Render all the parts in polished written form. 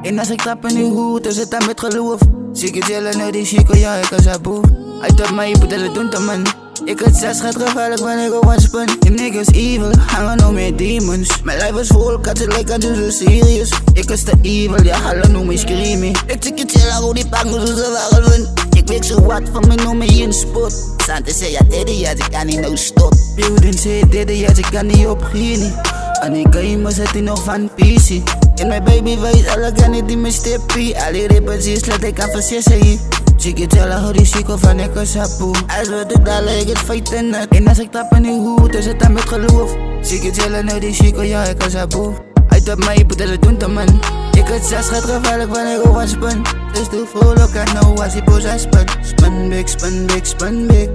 En als ik trap in die hoed, is het dan met geloof. Zie ik het jellen naar die chico, ja, ik als haar boef. Hij tot mij, dat het doen te man. Ik het 6 gaat gevaarlijk wanneer ik op een spin. Die niggas evil, hangen nou met demons. Mijn lijf is vol, kat het lijkt aan zo serious. Ik is te evil, ja, hallo noem me screaming. Ik tik het jellen, hoe die pak me zo ze waren. Ik weet zo wat van me, noem me in een spot. Sante zei, ja, daddy, ja, ik kan niet nou stop. Building zei, daddy, ja, ik kan niet opgeven. En ik game zet hij nog van PC. En mijn baby weet alle kan niet die me stippie. Al die repetities laat ik aan versissen. Zie ik tellen hoe die chico van ik als hapoe. Als we het dalen, ik het feiten net. En als ik trap in die hoed, is het dan met geloof. Zie ik tellen hoe die chico, ja, ik als hapoe. Hij tot mij, dat het doen te man. Ik het 6 gaat gevaarlijk wanneer ik op een spin. Dus doe vol, ik kan nou als die boos aan spin. Spin big, spin big, spin big.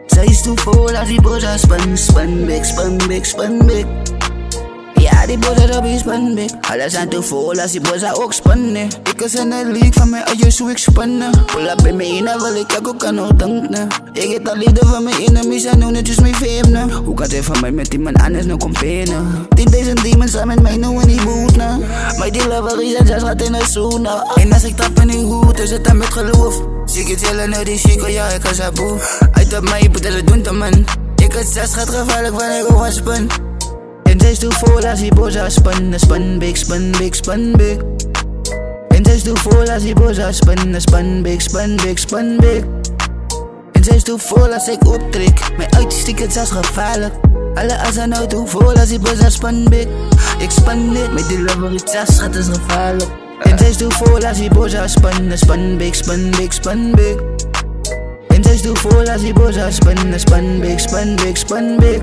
Zij is te vol als die boos aan spin. Spin big, spin big, spin big. Ja, die boos op je spin big. Alles aan te vol als die boos ook spannen. Ik is in de league van mij, als je zo ik spannen. Pull up bij me in, wil ik ook kan ook danken. Ik heb al lieden van mijn enemies en nu netjes mijn fame. Hoe kan het van mij met iemand anders nou compenen? 10.000 demons zijn met mij nu in die boot. Maar die delivery zijn 6 gaat in de zone. En als ik trap in die hoed, is het dan met geloof. Zie ik het jellen naar die chico, ja, ik als haar boef. Uit op mij, dat het doen te man. Ik het 6 gaat gevaarlijk wanneer ik op een spin. En zij is te vol als die boos aan spannen. Spin big, spin big, spin big. En zij is te vol als die boos aan spannen. Spin big, spin big, spin big. En zij is te vol als ik optrek. Mijn uitstiek het is gevaarlijk. Alle assen nou te vol als die boos aan spin big. Ik span niet, met die delivery tas gaat is gevaarlijk. En zij is te vol als die boos aan spannen. Spin big, spin big, spin big. En zij is te vol als die boos aan spannen. Spin big, spin big, spin big.